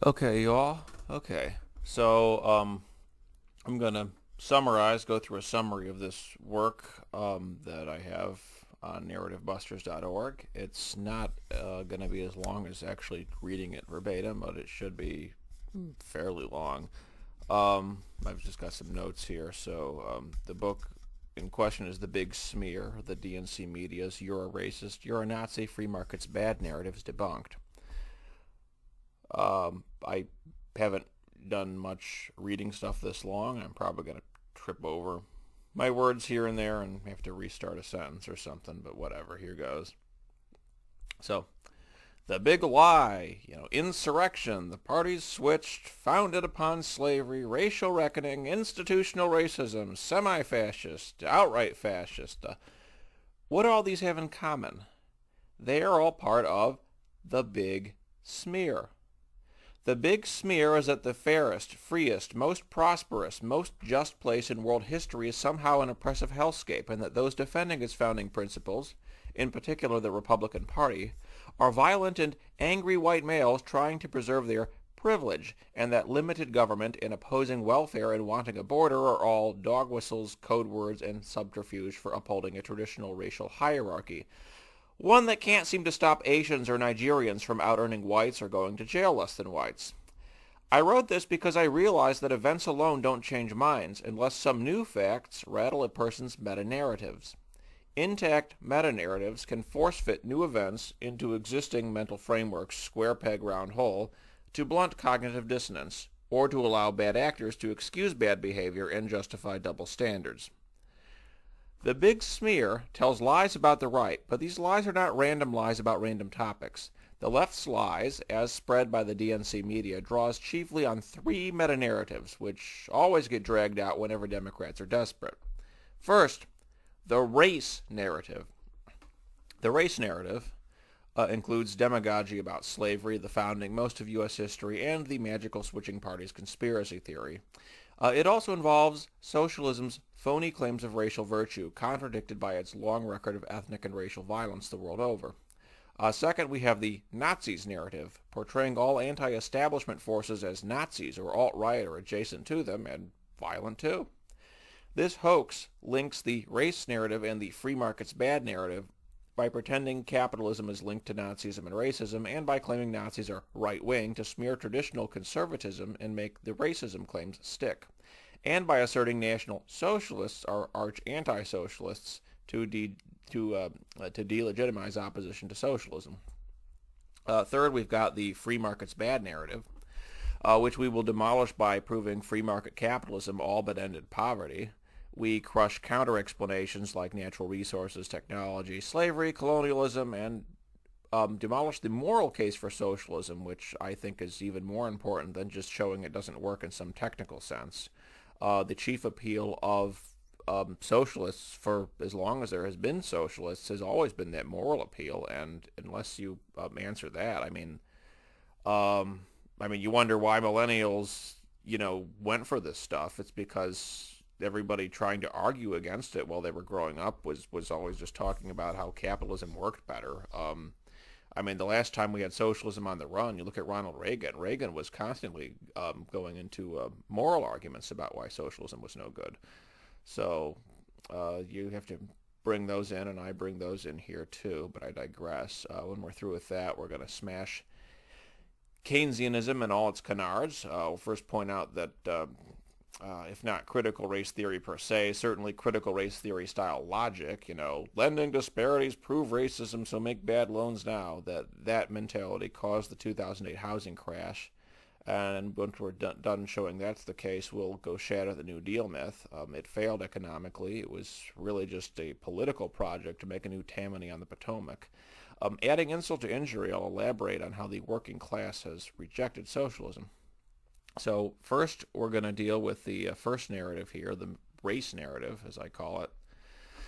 Okay, y'all. Okay. I'm going to go through a summary of this work that I have on narrativebusters.org. It's not going to be as long as actually reading it verbatim, but it should be fairly long. I've just got some notes here. The book in question is The Big Smear, the DNC media's "You're a Racist, You're a Nazi, Free Market's Bad" narratives debunked. I haven't done much reading stuff this long. I'm probably going to trip over my words here and there and have to restart a sentence or something, but whatever, here goes. So, the big lie, insurrection, the parties switched, founded upon slavery, racial reckoning, institutional racism, semi-fascist, outright fascist. What do all these have in common? They are all part of the big smear. The big smear is that the fairest, freest, most prosperous, most just place in world history is somehow an oppressive hellscape, and that those defending its founding principles, in particular the Republican Party, are violent and angry white males trying to preserve their privilege, and that limited government in opposing welfare and wanting a border are all dog whistles, code words, and subterfuge for upholding a traditional racial hierarchy. One that can't seem to stop Asians or Nigerians from out-earning whites or going to jail less than whites. I wrote this because I realized that events alone don't change minds unless some new facts rattle a person's meta-narratives. Intact meta-narratives can force-fit new events into existing mental frameworks, square peg round hole, to blunt cognitive dissonance, or to allow bad actors to excuse bad behavior and justify double standards. The big smear tells lies about the right, but these lies are not random lies about random topics. The left's lies, as spread by the DNC media, draws chiefly on three meta-narratives, which always get dragged out whenever Democrats are desperate. First, the race narrative. The race narrative includes demagogy about slavery, the founding, most of U.S. history, and the magical switching parties conspiracy theory. It also involves socialism's phony claims of racial virtue, contradicted by its long record of ethnic and racial violence the world over. Second, we have the Nazis narrative, portraying all anti-establishment forces as Nazis or alt-right or adjacent to them, and violent too. This hoax links the race narrative and the free market's bad narrative by pretending capitalism is linked to Nazism and racism, and by claiming Nazis are right-wing to smear traditional conservatism and make the racism claims stick, and by asserting National Socialists are arch anti-socialists to delegitimize opposition to socialism. Third, we've got the free market's bad narrative, which we will demolish by proving free market capitalism all but ended poverty. We crush counter-explanations like natural resources, technology, slavery, colonialism, and demolish the moral case for socialism, which I think is even more important than just showing it doesn't work in some technical sense. The chief appeal of socialists, for as long as there has been socialists, has always been that moral appeal, and unless you answer that, you wonder why millennials, went for this stuff. It's because everybody trying to argue against it while they were growing up was always just talking about how capitalism worked better. The last time we had socialism on the run, you look at Ronald Reagan. Reagan was constantly going into moral arguments about why socialism was no good. So you have to bring those in, and I bring those in here too, but I digress. When we're through with that, we're going to smash Keynesianism and all its canards. We'll first point out that if not critical race theory per se, certainly critical race theory style logic, lending disparities prove racism, so make bad loans now, that mentality caused the 2008 housing crash. And once we're done showing that's the case, we'll go shatter the New Deal myth. It failed economically. It was really just a political project to make a new Tammany on the Potomac. Adding insult to injury, I'll elaborate on how the working class has rejected socialism. So first, we're going to deal with the first narrative here, the race narrative, as I call it,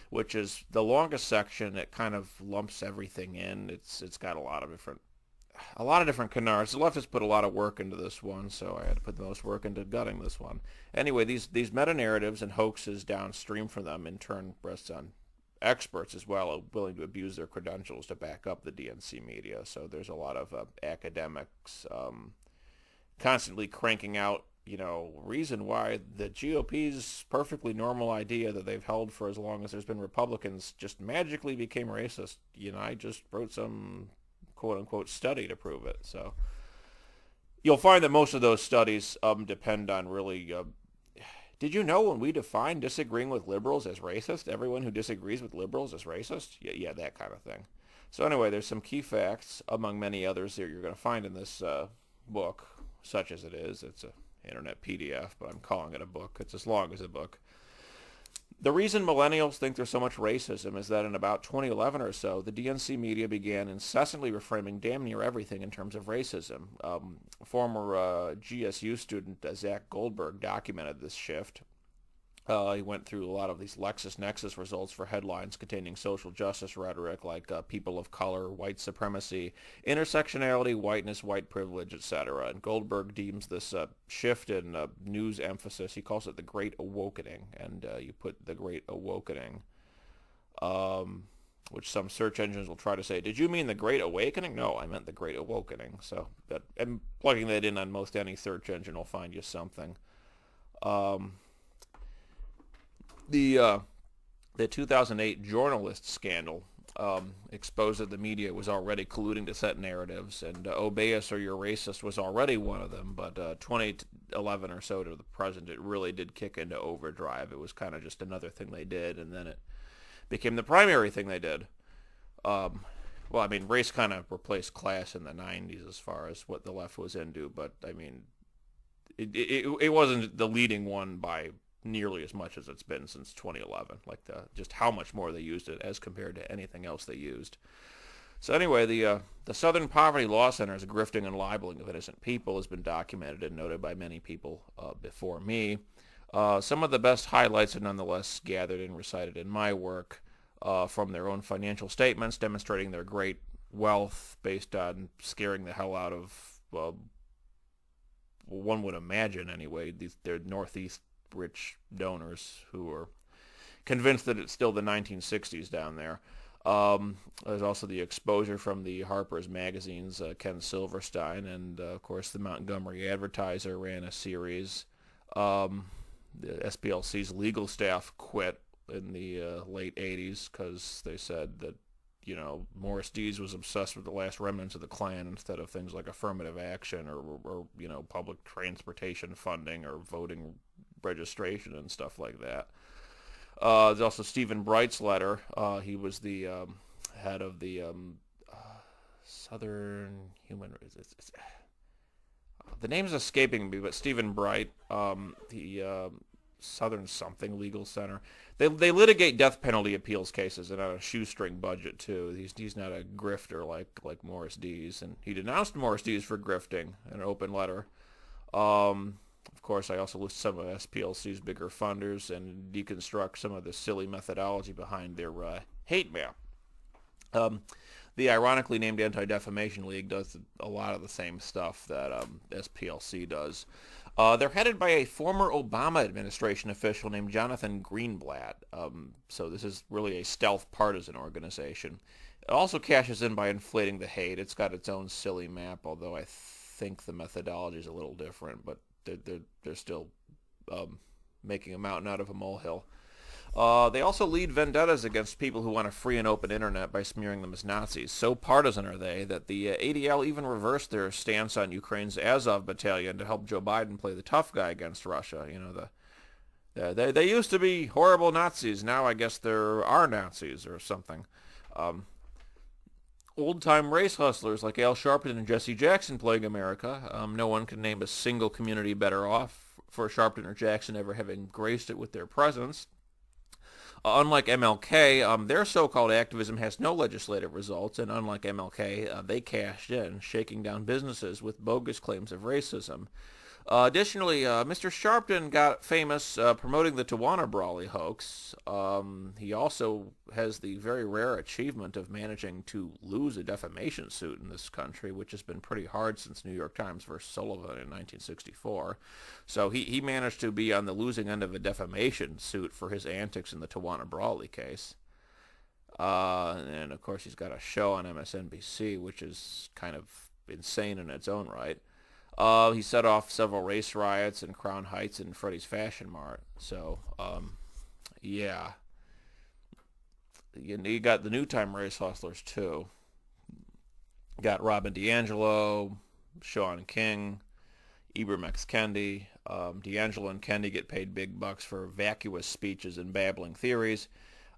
which is the longest section. It kind of lumps everything in. It's got a lot of different canards. The leftists put a lot of work into this one, so I had to put the most work into gutting this one. Anyway, these meta-narratives and hoaxes downstream from them in turn rests on experts as well, willing to abuse their credentials to back up the DNC media. So there's a lot of academics constantly cranking out, reason why the GOP's perfectly normal idea that they've held for as long as there's been Republicans just magically became racist. I just wrote some quote-unquote study to prove it. So you'll find that most of those studies depend on really... did you know when we define disagreeing with liberals as racist, everyone who disagrees with liberals is racist? Yeah, that kind of thing. So anyway, there's some key facts, among many others, that you're going to find in this book, such as it is. It's an internet PDF, but I'm calling it a book. It's as long as a book. The reason millennials think there's so much racism is that in about 2011 or so, the DNC media began incessantly reframing damn near everything in terms of racism. Former GSU student Zach Goldberg documented this shift. He went through a lot of these LexisNexis results for headlines containing social justice rhetoric like people of color, white supremacy, intersectionality, whiteness, white privilege, etc. And Goldberg deems this shift in news emphasis, he calls it the Great Awakening. And you put the Great Awakening, which some search engines will try to say, did you mean the Great Awakening? No, I meant the Great Awakening. So and plugging that in on most any search engine will find you something. The 2008 journalist scandal exposed that the media was already colluding to set narratives, and obey us or you're racist was already one of them, but 2011 or so to the present, it really did kick into overdrive. It was kind of just another thing they did, and then it became the primary thing they did. Race kind of replaced class in the 90s as far as what the left was into, but, it wasn't the leading one by nearly as much as it's been since 2011, just how much more they used it as compared to anything else they used. So anyway, the Southern Poverty Law Center's grifting and libeling of innocent people has been documented and noted by many people before me. Some of the best highlights are nonetheless gathered and recited in my work from their own financial statements, demonstrating their great wealth based on scaring the hell out of, one would imagine anyway, their Northeast rich donors who are convinced that it's still the 1960s down there. There's also the exposure from the Harper's Magazine's Ken Silverstein, and of course the Montgomery Advertiser ran a series. The SPLC's legal staff quit in the late 80s because they said that Morris Dees was obsessed with the last remnants of the Klan instead of things like affirmative action or public transportation funding or voting registration and stuff like that. There's also Stephen Bright's letter. He was the head of the Southern Human... the name's escaping me, but Stephen Bright, the Southern something legal center. They litigate death penalty appeals cases and on a shoestring budget too. He's not a grifter like Morris Dees, and he denounced Morris Dees for grifting in an open letter. Of course, I also list some of SPLC's bigger funders and deconstruct some of the silly methodology behind their hate map. The ironically named Anti-Defamation League does a lot of the same stuff that SPLC does. They're headed by a former Obama administration official named Jonathan Greenblatt. So this is really a stealth partisan organization. It also cashes in by inflating the hate. It's got its own silly map, although I think the methodology is a little different, but they're still making a mountain out of a molehill. They also lead vendettas against people who want a free and open internet by smearing them as Nazis. So partisan are they that the ADL even reversed their stance on Ukraine's Azov battalion to help Joe Biden play the tough guy against Russia. They used to be horrible Nazis. Now I guess there are Nazis or something. Old-time race hustlers like Al Sharpton and Jesse Jackson plague America. No one can name a single community better off for Sharpton or Jackson ever having graced it with their presence. Unlike MLK, their so-called activism has no legislative results, and unlike MLK, they cashed in, shaking down businesses with bogus claims of racism. Additionally, Mr. Sharpton got famous promoting the Tawana Brawley hoax. He also has the very rare achievement of managing to lose a defamation suit in this country, which has been pretty hard since New York Times versus Sullivan in 1964. So he managed to be on the losing end of a defamation suit for his antics in the Tawana Brawley case. And of course he's got a show on MSNBC, which is kind of insane in its own right. He set off several race riots in Crown Heights and Freddy's Fashion Mart. So, yeah. You got the new time race hustlers, too. Got Robin DiAngelo, Sean King, Ibram X. Kendi. DiAngelo and Kendi get paid big bucks for vacuous speeches and babbling theories.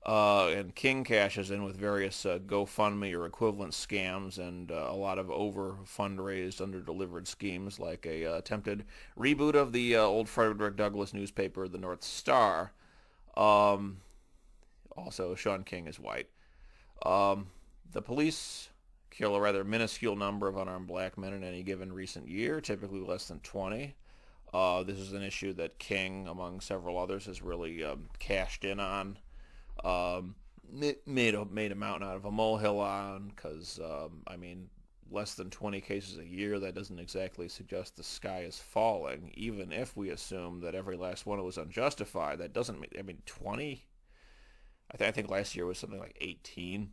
And King cashes in with various GoFundMe or equivalent scams and a lot of over-fundraised, under-delivered schemes like a attempted reboot of the old Frederick Douglass newspaper, the North Star. Also, Sean King is white. The police kill a rather minuscule number of unarmed black men in any given recent year, typically less than 20. This is an issue that King, among several others, has really cashed in on. Made a mountain out of a molehill on, because, I mean, less than 20 cases a year, that doesn't exactly suggest the sky is falling, even if we assume that every last one was unjustified. That doesn't mean, I mean, 20? I think last year was something like 18.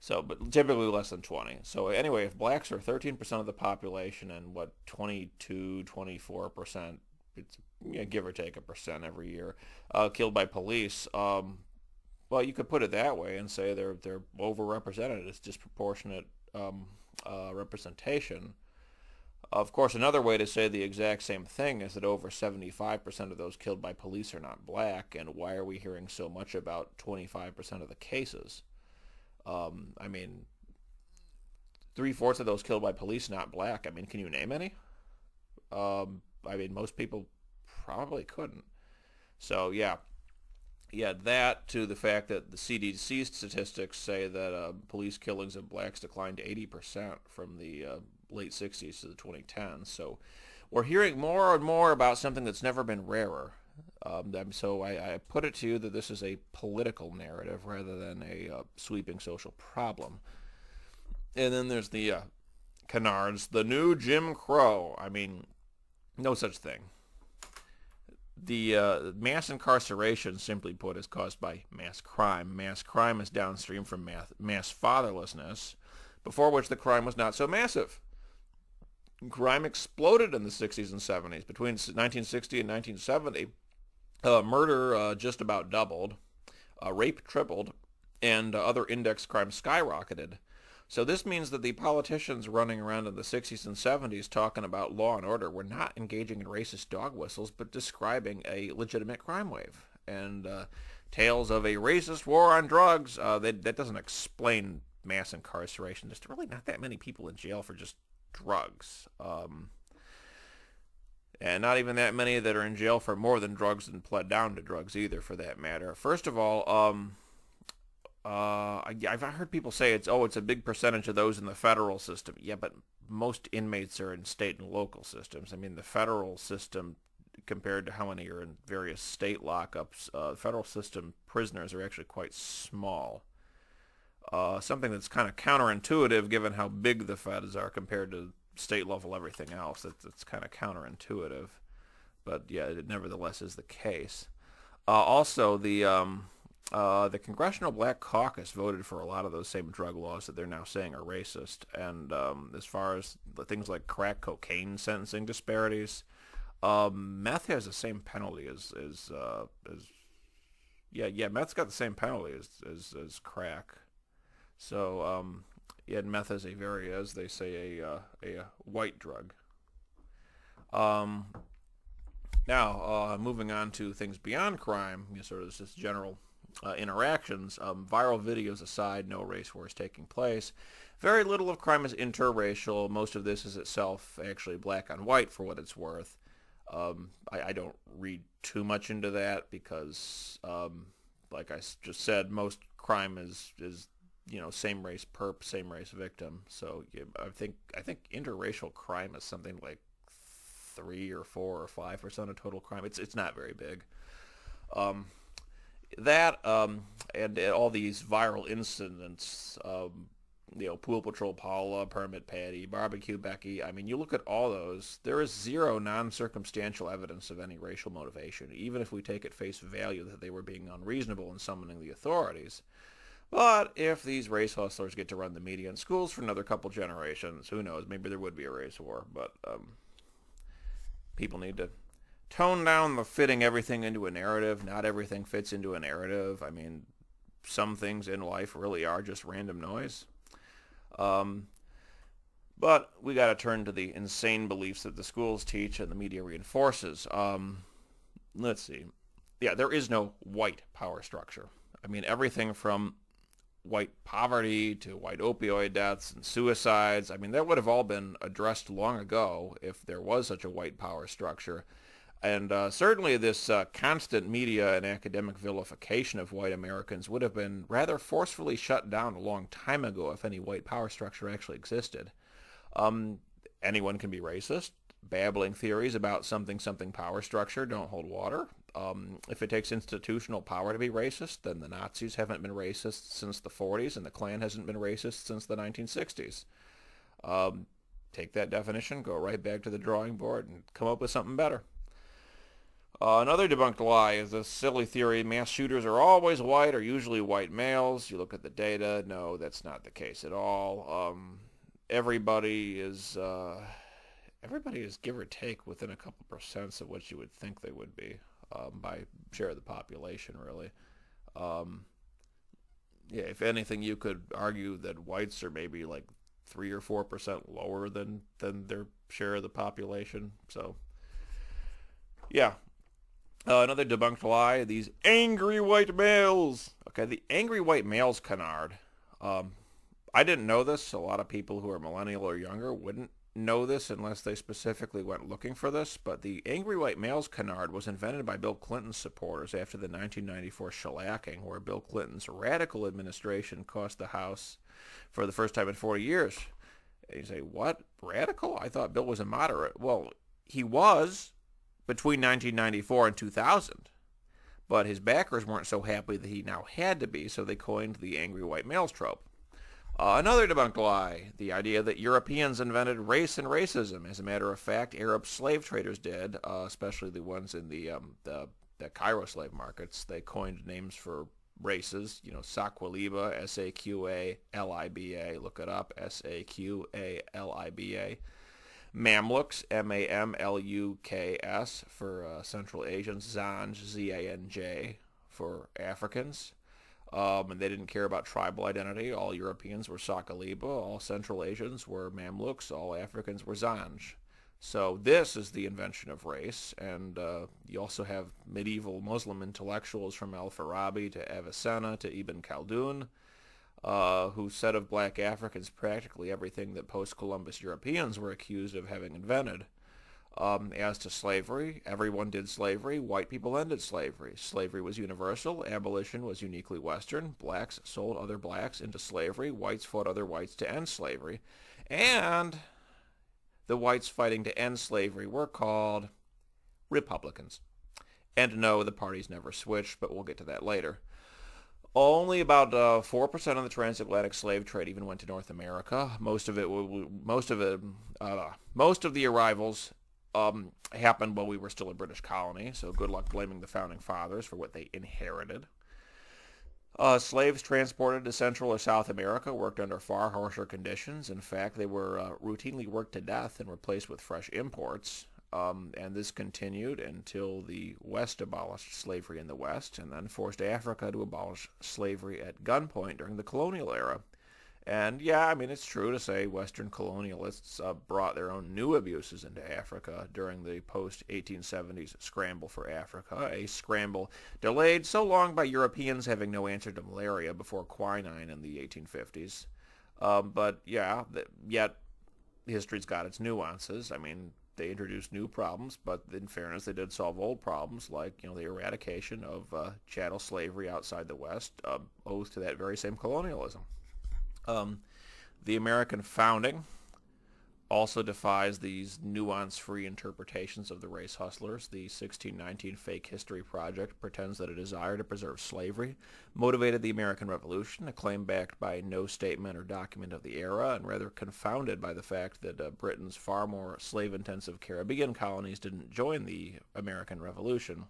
So, but typically less than 20. So anyway, if blacks are 13% of the population and 22, 24%, it's give or take a percent every year, killed by police, well, you could put it that way and say they're overrepresented. It's disproportionate representation. Of course, another way to say the exact same thing is that over 75% of those killed by police are not black, and why are we hearing so much about 25% of the cases? I mean, 3/4 of those killed by police not black. I mean, can you name any? I mean, most people probably couldn't. So, yeah, that to the fact that the CDC statistics say that police killings of blacks declined 80% from the late 60s to the 2010s. So we're hearing more and more about something that's never been rarer. So I put it to you that this is a political narrative rather than a sweeping social problem. And then there's the canards, the new Jim Crow. I mean, no such thing. The mass incarceration, simply put, is caused by mass crime. Mass crime is downstream from mass fatherlessness, before which the crime was not so massive. Crime exploded in the 60s and 70s. Between 1960 and 1970, murder just about doubled, rape tripled, and other index crimes skyrocketed. So this means that the politicians running around in the 60s and 70s talking about law and order were not engaging in racist dog whistles, but describing a legitimate crime wave. And tales of a racist war on drugs, that doesn't explain mass incarceration. There's really not that many people in jail for just drugs. And not even that many that are in jail for more than drugs and pled down to drugs either, for that matter. First of all, I've heard people say it's a big percentage of those in the federal system. Yeah, but most inmates are in state and local systems. I mean, the federal system, compared to how many are in various state lockups, the federal system prisoners are actually quite small. Something that's kind of counterintuitive given how big the feds are compared to state level everything else. It's kind of counterintuitive. But yeah, it nevertheless is the case. Also, the Congressional Black Caucus voted for a lot of those same drug laws that they're now saying are racist. And as far as the things like crack cocaine sentencing disparities, meth has the same penalty as meth's got the same penalty as crack. So meth is as they say, a white drug. Now, moving on to things beyond crime, sort of just general interactions. Viral videos aside, no race wars taking place. Very little of crime is interracial. Most of this is itself actually black on white, for what it's worth. I don't read too much into that because, like I just said, most crime is same race perp, same race victim. So yeah, I think interracial crime is something like 3 or 4 or 5% of total crime. It's not very big. And all these viral incidents, Pool Patrol Paula, Permit Patty, Barbecue Becky. I mean, you look at all those, there is zero non-circumstantial evidence of any racial motivation, even if we take at face value that they were being unreasonable in summoning the authorities. But if these race hustlers get to run the media and schools for another couple generations, who knows? Maybe there would be a race war. But people need to tone down the fitting everything into a narrative. Not everything fits into a narrative. I mean, some things in life really are just random noise. But we got to turn to the insane beliefs that the schools teach and the media reinforces. Let's see. Yeah, there is no white power structure. I mean, everything from white poverty to white opioid deaths and suicides, I mean, that would have all been addressed long ago if there was such a white power structure. And certainly this constant media and academic vilification of white Americans would have been rather forcefully shut down a long time ago if any white power structure actually existed. Anyone can be racist. Babbling theories about something power structure don't hold water. If it takes institutional power to be racist, then the Nazis haven't been racist since the 40s, and the Klan hasn't been racist since the 1960s. Take that definition, go right back to the drawing board, and come up with something better. Another debunked lie is this silly theory: mass shooters are always white or usually white males. You look at the data, no, that's not the case at all. Everybody is give or take within a couple percents of what you would think they would be by share of the population, really. Yeah, if anything, you could argue that whites are maybe like 3 or 4% lower than their share of the population. So, yeah. Another debunked lie, these angry white males. Okay, the angry white males canard. I didn't know this. A lot of people who are millennial or younger wouldn't know this unless they specifically went looking for this, but the angry white males canard was invented by Bill Clinton's supporters after the 1994 shellacking, where Bill Clinton's radical administration cost the House for the first time in 40 years. And you say, what? Radical? I thought Bill was a moderate. Well, he was between 1994 and 2000, but his backers weren't so happy that he now had to be, so they coined the angry white males trope. Another debunked lie, the idea that Europeans invented race and racism. As a matter of fact, Arab slave traders did, especially the ones in the Cairo slave markets. They coined names for races, Saqaliba, S-A-Q-A-L-I-B-A, look it up, S-A-Q-A-L-I-B-A. Mamluks, M-A-M-L-U-K-S, for Central Asians, Zanj, Z-A-N-J, for Africans. And they didn't care about tribal identity. All Europeans were Saqaliba, all Central Asians were Mamluks, all Africans were Zanj. So this is the invention of race, and you also have medieval Muslim intellectuals from Al-Farabi to Avicenna to Ibn Khaldun, who said of black Africans practically everything that post-Columbus Europeans were accused of having invented. As to slavery, everyone did slavery. White people ended slavery. Slavery was universal. Abolition was uniquely Western. Blacks sold other blacks into slavery. Whites fought other whites to end slavery. And the whites fighting to end slavery were called Republicans. And no, the parties never switched, but we'll get to that later. Only about 4% of the transatlantic slave trade even went to North America. Most of the arrivals happened while we were still a British colony, so good luck blaming the Founding Fathers for what they inherited. Slaves transported to Central or South America worked under far harsher conditions. In fact, they were routinely worked to death and replaced with fresh imports. And this continued until the West abolished slavery in the West and then forced Africa to abolish slavery at gunpoint during the colonial era. And yeah, I mean, it's true to say Western colonialists brought their own new abuses into Africa during the post-1870s scramble for Africa, a scramble delayed so long by Europeans having no answer to malaria before quinine in the 1850s. But yeah, yet history's got its nuances. I mean, they introduced new problems, but in fairness, they did solve old problems like, the eradication of chattel slavery outside the West, owes to that very same colonialism. The American founding also defies these nuance-free interpretations of the race hustlers. The 1619 Fake History Project pretends that a desire to preserve slavery motivated the American Revolution, a claim backed by no statement or document of the era, and rather confounded by the fact that Britain's far more slave-intensive Caribbean colonies didn't join the American Revolution.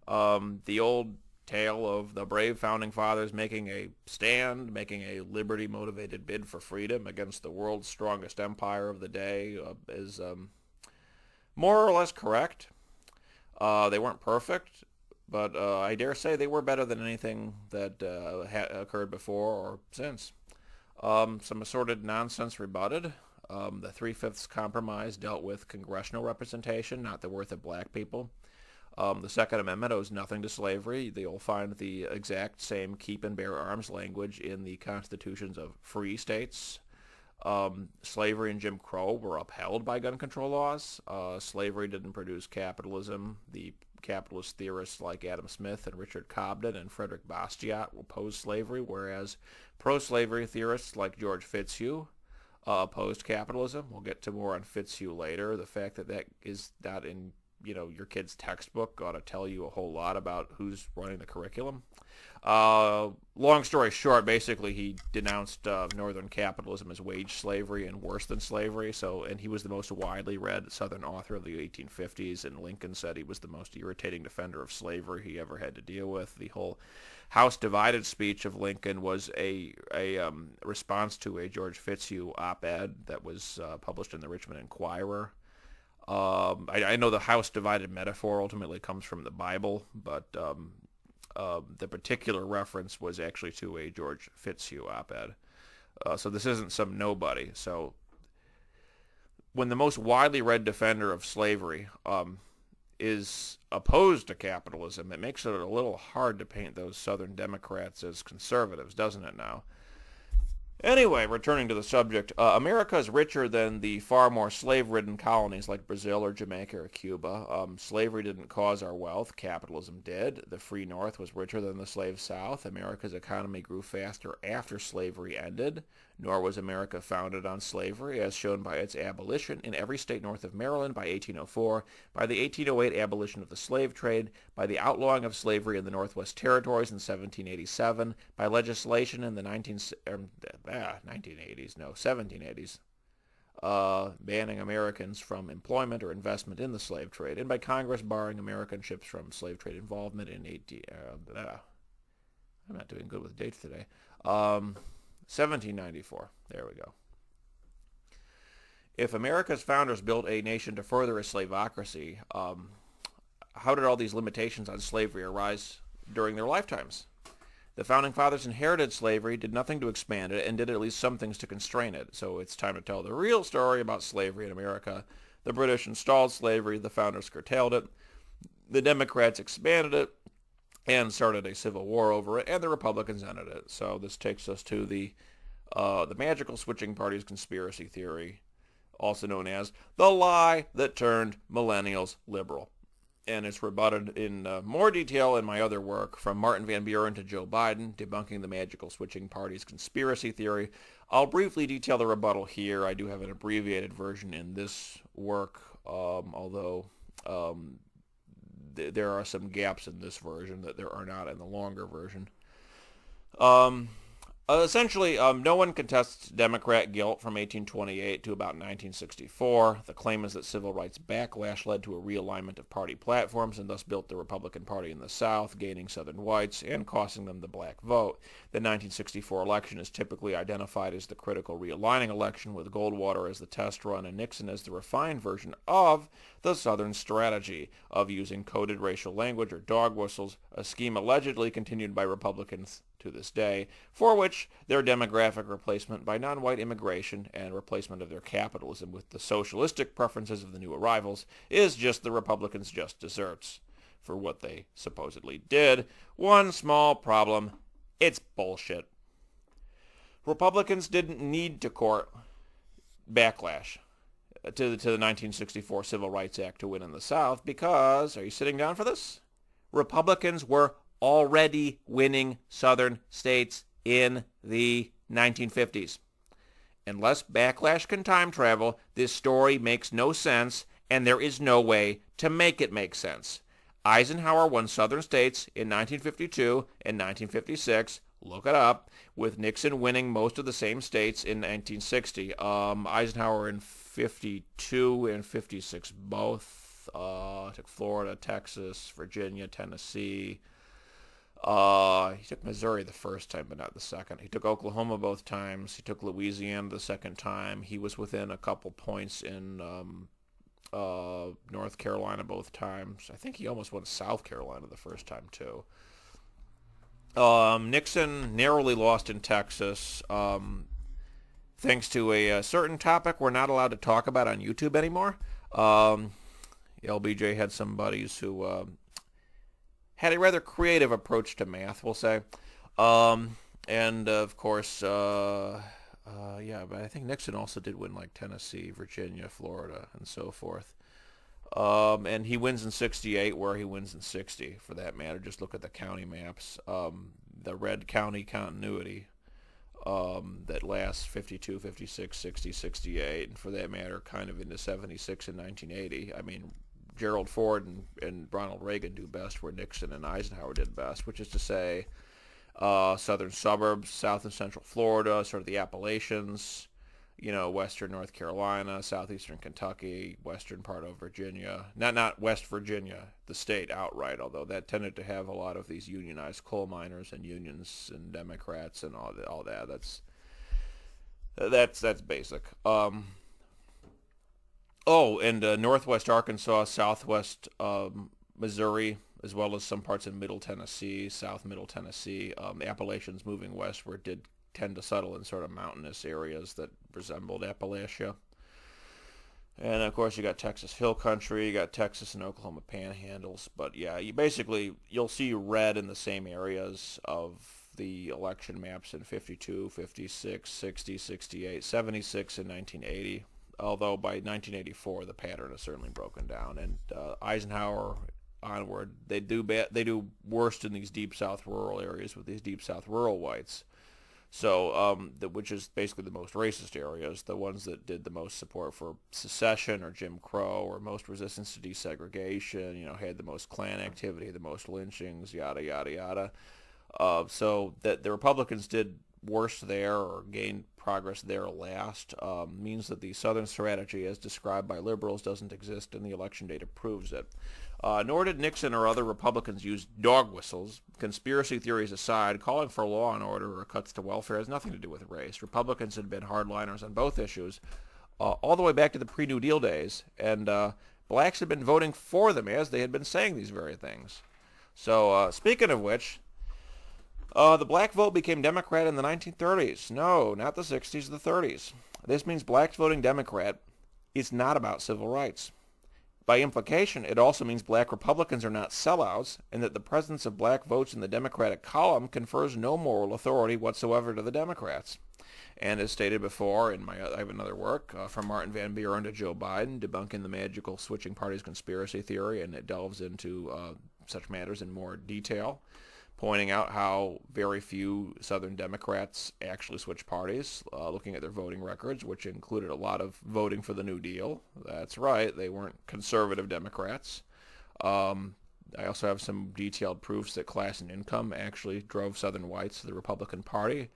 The old tale of the brave founding fathers making a stand, making a liberty-motivated bid for freedom against the world's strongest empire of the day is more or less correct. They weren't perfect, but I dare say they were better than anything that occurred before or since. Some assorted nonsense rebutted. The Three-Fifths Compromise dealt with congressional representation, not the worth of black people. The Second Amendment owes nothing to slavery. You'll find the exact same keep and bear arms language in the constitutions of free states. Slavery and Jim Crow were upheld by gun control laws. Slavery didn't produce capitalism. The capitalist theorists like Adam Smith and Richard Cobden and Frederick Bastiat opposed slavery, whereas pro-slavery theorists like George Fitzhugh opposed capitalism. We'll get to more on Fitzhugh later. The fact that that is not in your kid's textbook ought to tell you a whole lot about who's running the curriculum. Long story short, basically he denounced northern capitalism as wage slavery and worse than slavery. And he was the most widely read Southern author of the 1850s, and Lincoln said he was the most irritating defender of slavery he ever had to deal with. The whole House Divided speech of Lincoln was a response to a George Fitzhugh op-ed that was published in the Richmond Enquirer. I know the House Divided metaphor ultimately comes from the Bible, but the particular reference was actually to a George Fitzhugh op-ed. So this isn't some nobody. So when the most widely read defender of slavery is opposed to capitalism, it makes it a little hard to paint those Southern Democrats as conservatives, doesn't it now? Anyway, returning to the subject, America is richer than the far more slave-ridden colonies like Brazil or Jamaica or Cuba. Slavery didn't cause our wealth. Capitalism did. The free North was richer than the slave South. America's economy grew faster after slavery ended. Nor was America founded on slavery, as shown by its abolition in every state north of Maryland by 1804, by the 1808 abolition of the slave trade, by the outlawing of slavery in the Northwest Territories in 1787, by legislation in the 1780s, banning Americans from employment or investment in the slave trade, and by Congress barring American ships from slave trade involvement in I'm not doing good with dates today. 1794. There we go. If America's founders built a nation to further a slavocracy, how did all these limitations on slavery arise during their lifetimes? The Founding Fathers inherited slavery, did nothing to expand it, and did at least some things to constrain it. So it's time to tell the real story about slavery in America. The British installed slavery, the Founders curtailed it, the Democrats expanded it, and started a civil war over it, and the Republicans ended it. So this takes us to the magical switching party's conspiracy theory, also known as the lie that turned millennials liberal. And it's rebutted in more detail in my other work, From Martin Van Buren to Joe Biden, Debunking the Magical Switching Party's Conspiracy Theory. I'll briefly detail the rebuttal here. I do have an abbreviated version in this work, although there are some gaps in this version that there are not in the longer version. Essentially, no one contests Democrat guilt from 1828 to about 1964. The claim is that civil rights backlash led to a realignment of party platforms and thus built the Republican Party in the South, gaining Southern whites and costing them the black vote. The 1964 election is typically identified as the critical realigning election, with Goldwater as the test run and Nixon as the refined version of the Southern strategy of using coded racial language or dog whistles, a scheme allegedly continued by Republicans to this day, for which their demographic replacement by non-white immigration and replacement of their capitalism with the socialistic preferences of the new arrivals is just the Republicans' just desserts for what they supposedly did. One small problem: it's bullshit. Republicans didn't need to court backlash to the 1964 Civil Rights Act to win in the South because, are you sitting down for this? Republicans were already winning Southern states in the 1950s. Unless backlash can time travel, this story makes no sense, and there is no way to make it make sense. Eisenhower won Southern states in 1952 and 1956. Look it up, with Nixon winning most of the same states in 1960. Eisenhower in 52 and 56 both. Took Florida, Texas, Virginia, Tennessee. He took Missouri the first time, but not the second. He took Oklahoma both times. He took Louisiana the second time. He was within a couple points in North Carolina both times. I think he almost went to South Carolina the first time too. Nixon narrowly lost in Texas, thanks to a certain topic we're not allowed to talk about on YouTube anymore. LBJ had some buddies who had a rather creative approach to math, we'll say. And of course, yeah, but I think Nixon also did win like Tennessee, Virginia, Florida, and so forth. And he wins in 68 where he wins in 60, for that matter. Just look at the county maps. The red county continuity that lasts 52, 56, 60, 68, and for that matter, kind of into 76 and 1980. I mean, Gerald Ford and Ronald Reagan do best where Nixon and Eisenhower did best, which is to say southern suburbs, south and central Florida, sort of the Appalachians, western North Carolina, southeastern Kentucky, western part of Virginia. Not West Virginia, the state outright, although that tended to have a lot of these unionized coal miners and unions and Democrats and all that. That's basic. And northwest Arkansas, southwest Missouri, as well as some parts in Middle Tennessee, South Middle Tennessee. The Appalachians moving westward did tend to settle in sort of mountainous areas that resembled Appalachia. And of course you got Texas Hill Country, you got Texas and Oklahoma panhandles. But yeah, you'll see red in the same areas of the election maps in 52, 56, 60, 68, 76, and 1980. Although by 1984 the pattern has certainly broken down, and Eisenhower onward, they do worst in these deep South rural areas with these deep South rural whites. So, which is basically the most racist areas, the ones that did the most support for secession or Jim Crow or most resistance to desegregation, had the most Klan activity, the most lynchings, yada, yada, yada. So that the Republicans did worse there or gained progress there last means that the Southern strategy as described by liberals doesn't exist, and the election data proves it. Nor did Nixon or other Republicans use dog whistles. Conspiracy theories aside, calling for law and order or cuts to welfare has nothing to do with race. Republicans had been hardliners on both issues all the way back to the pre-New Deal days, and blacks had been voting for them as they had been saying these very things. So speaking of which, the black vote became Democrat in the 1930s. No, not the 60s, the 30s. This means blacks voting Democrat is not about civil rights. By implication, it also means black Republicans are not sellouts, and that the presence of black votes in the Democratic column confers no moral authority whatsoever to the Democrats. And as stated before, I have another work, From Martin Van Buren to Joe Biden, debunking the magical switching parties conspiracy theory, and it delves into such matters in more detail, pointing out how very few Southern Democrats actually switched parties, looking at their voting records, which included a lot of voting for the New Deal. That's right, they weren't conservative Democrats. I also have some detailed proofs that class and income actually drove Southern whites to the Republican Party.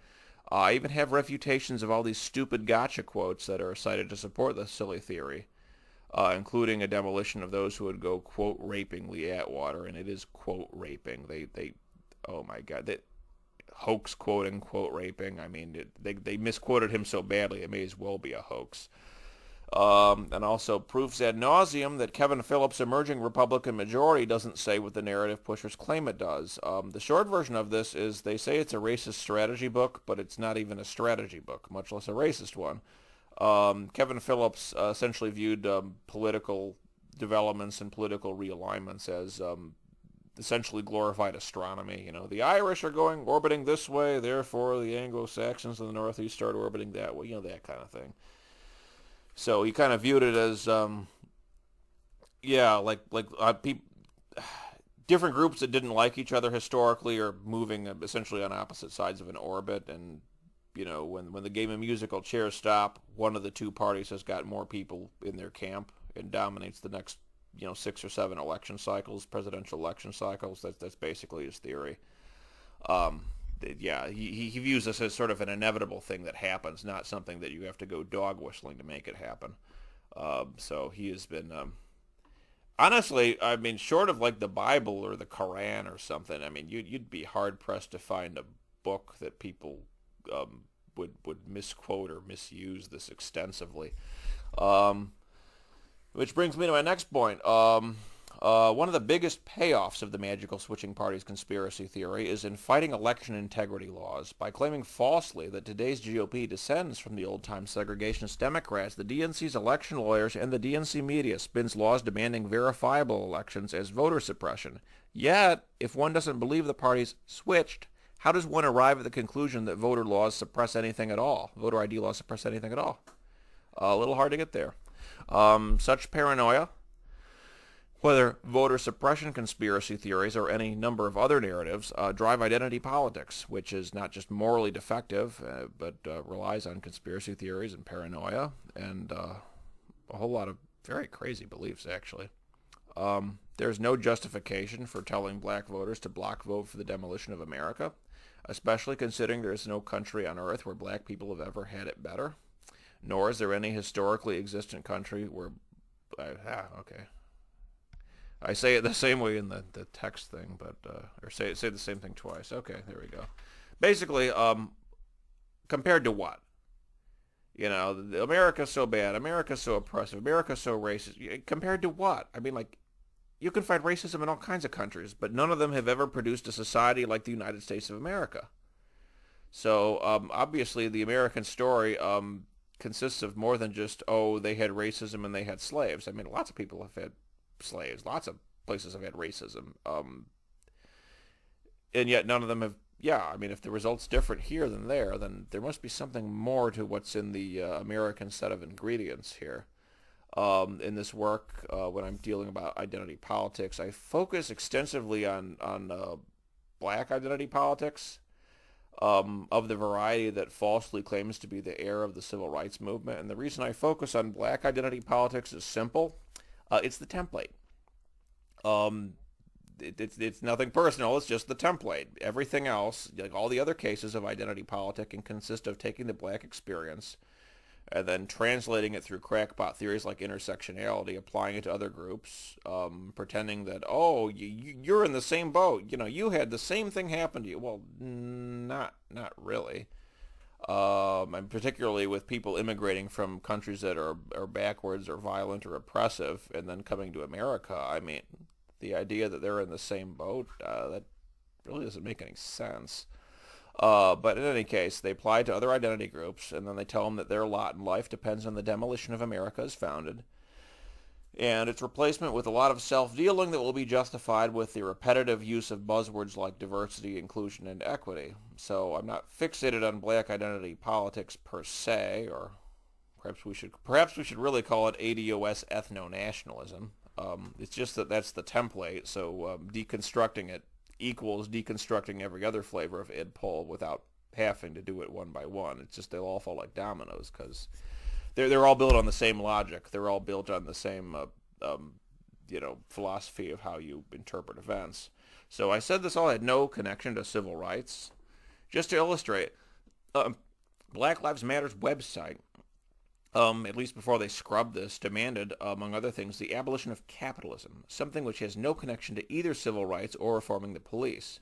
I even have refutations of all these stupid gotcha quotes that are cited to support this silly theory, including a demolition of those who would go, quote, raping Lee Atwater, and it is, quote, raping. They oh my God, that hoax quoting, quote, raping. I mean, they misquoted him so badly it may as well be a hoax. And also proofs ad nauseum that Kevin Phillips' emerging Republican majority doesn't say what the narrative pushers claim it does. The short version of this is they say it's a racist strategy book, but it's not even a strategy book, much less a racist one. Kevin Phillips essentially viewed political developments and political realignments as essentially glorified astronomy. The Irish are orbiting this way, therefore the Anglo-Saxons in the Northeast start orbiting that way, that kind of thing. So he kind of viewed it as, different groups that didn't like each other historically are moving essentially on opposite sides of an orbit, and when the game of musical chairs stop, one of the two parties has got more people in their camp and dominates the next 6 or 7 presidential election cycles. That's basically his theory. He views this as sort of an inevitable thing that happens, not something that you have to go dog whistling to make it happen. So he has been, Honestly, I mean, short of like the Bible or the Quran or something, I mean, you'd be hard pressed to find a book that people would misquote or misuse this extensively. Um, which brings me to my next point. One of the biggest payoffs of the magical switching party's conspiracy theory is in fighting election integrity laws. By claiming falsely that today's GOP descends from the old-time segregationist Democrats, the DNC's election lawyers and the DNC media spins laws demanding verifiable elections as voter suppression. Yet, if one doesn't believe the party's switched, how does one arrive at the conclusion that voter laws suppress anything at all? Voter ID laws suppress anything at all? A little hard to get there. Such paranoia, whether voter suppression conspiracy theories or any number of other narratives, drive identity politics, which is not just morally defective, but relies on conspiracy theories and paranoia and a whole lot of very crazy beliefs, actually. There's no justification for telling black voters to block vote for the demolition of America, especially considering there is no country on earth where black people have ever had it better, nor is there any historically existent country where... okay. I say it the same way in the text thing, but or say the same thing twice. Okay, there we go. Basically, compared to what? You know, America's so bad, America's so oppressive, America's so racist. Compared to what? I mean, like, you can find racism in all kinds of countries, but none of them have ever produced a society like the United States of America. So, obviously, the American story consists of more than just, oh, they had racism and they had slaves. I mean, lots of people have had slaves. Lots of places have had racism. And yet none of them have, I mean, if the result's different here than there must be something more to what's in the American set of ingredients here. In this work, when I'm dealing about identity politics, I focus extensively on black identity politics, of the variety that falsely claims to be the heir of the civil rights movement. And the reason I focus on black identity politics is simple. It's the template. It's nothing personal. It's just the template. Everything else, like all the other cases of identity politicking, consist of taking the black experience and then translating it through crackpot theories like intersectionality, applying it to other groups, pretending that, oh, you're in the same boat. You know, you had the same thing happen to you. Well, not really. And particularly with people immigrating from countries that are backwards or violent or oppressive and then coming to America, I mean, the idea that they're in the same boat, that really doesn't make any sense. But in any case, they apply to other identity groups, and then they tell them that their lot in life depends on the demolition of America as founded, and its replacement with a lot of self-dealing that will be justified with the repetitive use of buzzwords like diversity, inclusion, and equity. So I'm not fixated on black identity politics per se, or perhaps we should really call it ADOS ethno-nationalism. It's just that that's the template, so deconstructing it equals deconstructing every other flavor of id pol without having to do it one by one. It's just they'll all fall like dominoes because they're all built on the same logic. They're all built on the same philosophy of how you interpret events. So I said this all had no connection to civil rights. Just to illustrate, Black Lives Matter's website, at least before they scrubbed this, demanded, among other things, the abolition of capitalism, something which has no connection to either civil rights or reforming the police.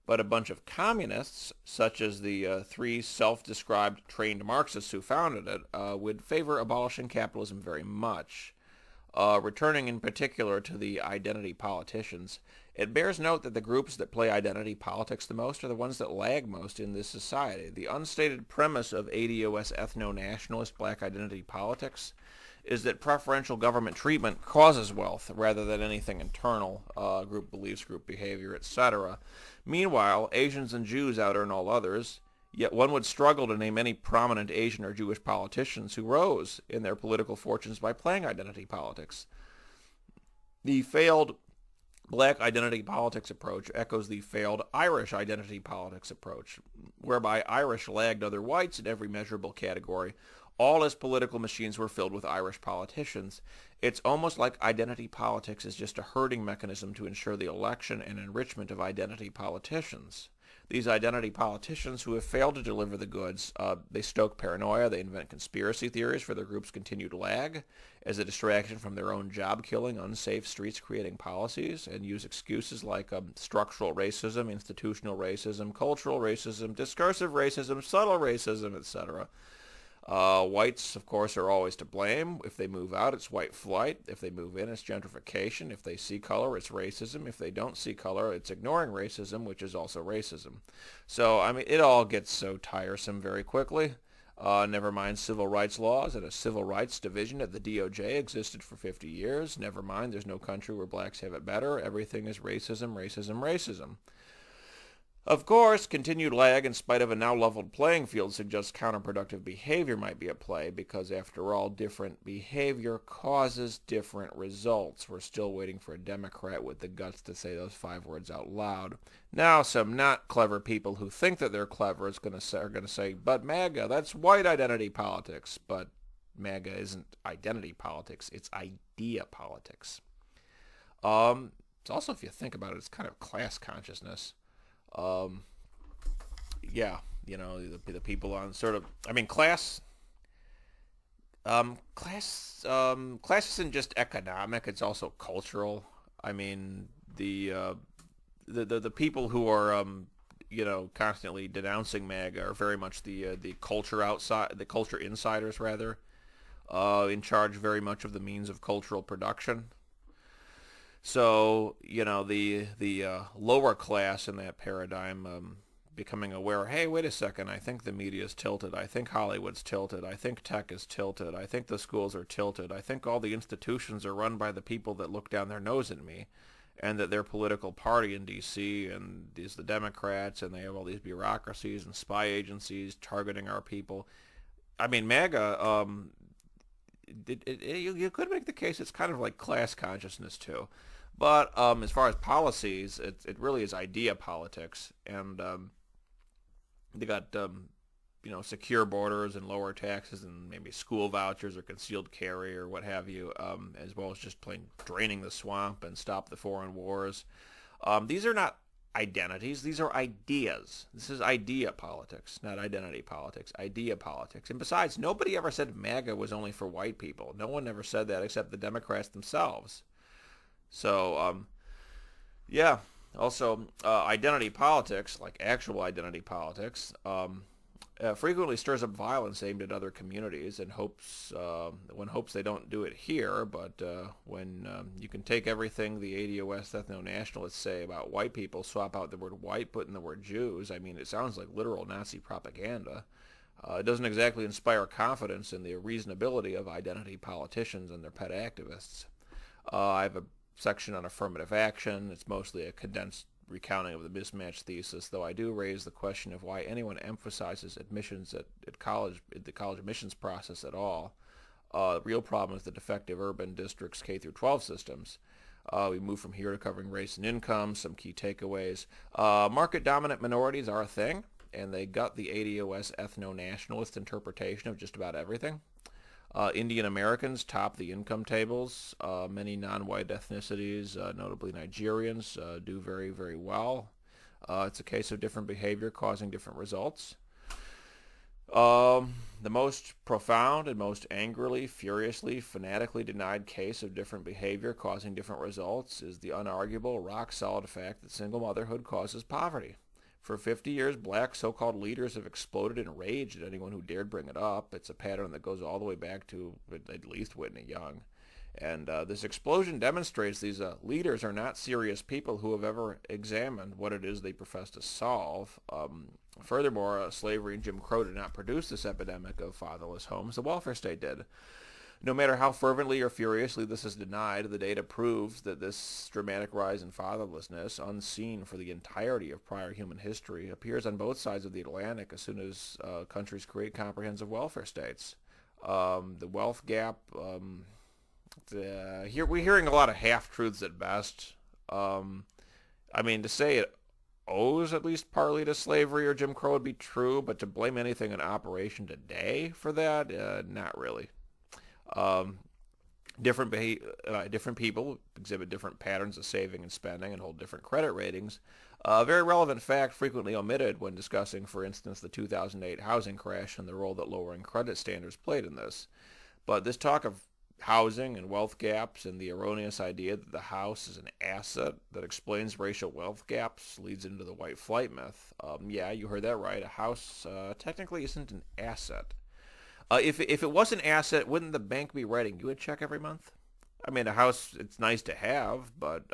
But a bunch of communists, such as the three self-described trained Marxists who founded it, would favor abolishing capitalism very much. Returning in particular to the identity politicians, it bears note that the groups that play identity politics the most are the ones that lag most in this society. The unstated premise of ADOS ethno-nationalist black identity politics is that preferential government treatment causes wealth rather than anything internal, group beliefs, group behavior, etc. Meanwhile, Asians and Jews out-earn all others, yet one would struggle to name any prominent Asian or Jewish politicians who rose in their political fortunes by playing identity politics. The failed black identity politics approach echoes the failed Irish identity politics approach, whereby Irish lagged other whites in every measurable category, all as political machines were filled with Irish politicians. It's almost like identity politics is just a herding mechanism to ensure the election and enrichment of identity politicians. These identity politicians who have failed to deliver the goods, they stoke paranoia, they invent conspiracy theories for their group's continued lag as a distraction from their own job-killing, unsafe streets-creating policies, and use excuses like structural racism, institutional racism, cultural racism, discursive racism, subtle racism, etc. Whites, of course, are always to blame. If they move out, it's white flight. If they move in, it's gentrification. If they see color, it's racism. If they don't see color, it's ignoring racism, which is also racism. So, I mean, it all gets so tiresome very quickly. Never mind civil rights laws, and a civil rights division at the DOJ existed for 50 years. Never mind, there's no country where blacks have it better. Everything is racism, racism, racism. Of course, continued lag in spite of a now leveled playing field suggests counterproductive behavior might be at play because, after all, different behavior causes different results. We're still waiting for a Democrat with the guts to say those 5 words out loud. Now, some not clever people who think that they're clever are going to say, but MAGA, that's white identity politics. But MAGA isn't identity politics, it's idea politics. It's also, if you think about it, it's kind of class consciousness. Yeah, you know, the people on sort of, I mean, class isn't just economic, it's also cultural. I mean, the people who are, you know, constantly denouncing MAGA are very much the culture outside, the culture insiders rather, in charge very much of the means of cultural production. So, you know, the lower class in that paradigm becoming aware, hey, wait a second, I think the media is tilted, I think Hollywood's tilted, I think tech is tilted, I think the schools are tilted, I think all the institutions are run by the people that look down their nose at me, and that their political party in D.C. and is the Democrats, and they have all these bureaucracies and spy agencies targeting our people. I mean, MAGA, you could make the case it's kind of like class consciousness too. But as far as policies, it really is idea politics, and they got you know, secure borders and lower taxes and maybe school vouchers or concealed carry or what have you, as well as just plain draining the swamp and stop the foreign wars. These are not identities, these are ideas. This is idea politics, not identity politics, idea politics. And besides, nobody ever said MAGA was only for white people. No one ever said that except the Democrats themselves. So, yeah. Also, identity politics, like actual identity politics, frequently stirs up violence aimed at other communities and hopes they don't do it here, but when you can take everything the ADOS ethno-nationalists say about white people, swap out the word white, put in the word Jews, I mean, it sounds like literal Nazi propaganda. It doesn't exactly inspire confidence in the reasonability of identity politicians and their pet activists. I have a section on affirmative action. It's mostly a condensed recounting of the mismatched thesis, though I do raise the question of why anyone emphasizes admissions at the college admissions process at all. The real problem is the defective urban districts K through 12 systems. We move from here to covering race and income, some key takeaways. Market-dominant minorities are a thing, and they gut the ADOS ethno-nationalist interpretation of just about everything. Indian Americans top the income tables. Many non-white ethnicities, notably Nigerians, do very, very well. It's a case of different behavior causing different results. The most profound and most angrily, furiously, fanatically denied case of different behavior causing different results is the unarguable, rock-solid fact that single motherhood causes poverty. For 50 years, black so-called leaders have exploded in rage at anyone who dared bring it up. It's a pattern that goes all the way back to at least Whitney Young. And this explosion demonstrates these leaders are not serious people who have ever examined what it is they profess to solve. Furthermore, slavery and Jim Crow did not produce this epidemic of fatherless homes. The welfare state did. No matter how fervently or furiously this is denied, the data proves that this dramatic rise in fatherlessness, unseen for the entirety of prior human history, appears on both sides of the Atlantic as soon as countries create comprehensive welfare states. The wealth gap, we're hearing a lot of half-truths at best. I mean, to say it owes at least partly to slavery or Jim Crow would be true, but to blame anything in operation today for that, not really. Different people exhibit different patterns of saving and spending and hold different credit ratings. A very relevant fact frequently omitted when discussing, for instance, the 2008 housing crash and the role that lowering credit standards played in this. But this talk of housing and wealth gaps and the erroneous idea that the house is an asset that explains racial wealth gaps leads into the white flight myth. Yeah, you heard that right. A house technically isn't an asset. If it was an asset, wouldn't the bank be writing you a check every month? I mean, a house, it's nice to have, but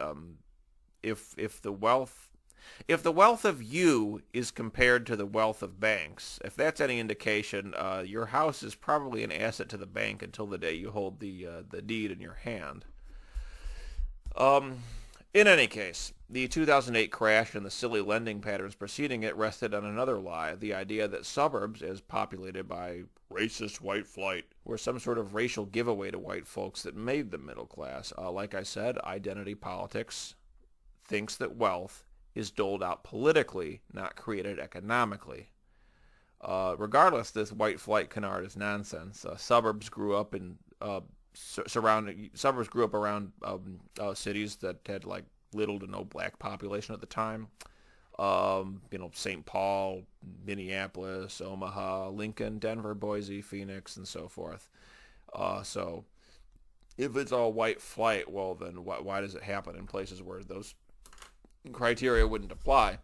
if the wealth of you is compared to the wealth of banks, if that's any indication, your house is probably an asset to the bank until the day you hold the deed in your hand. Um, in any case, the 2008 crash and the silly lending patterns preceding it rested on another lie, the idea that suburbs, as populated by racist white flight, were some sort of racial giveaway to white folks that made them middle class. Like I said, identity politics thinks that wealth is doled out politically, not created economically. Regardless, this white flight canard is nonsense. Suburbs grew up around cities that had like little to no black population at the time. St. Paul, Minneapolis, Omaha, Lincoln, Denver, Boise, Phoenix, and so forth. So if it's all white flight, well then why does it happen in places where those criteria wouldn't apply?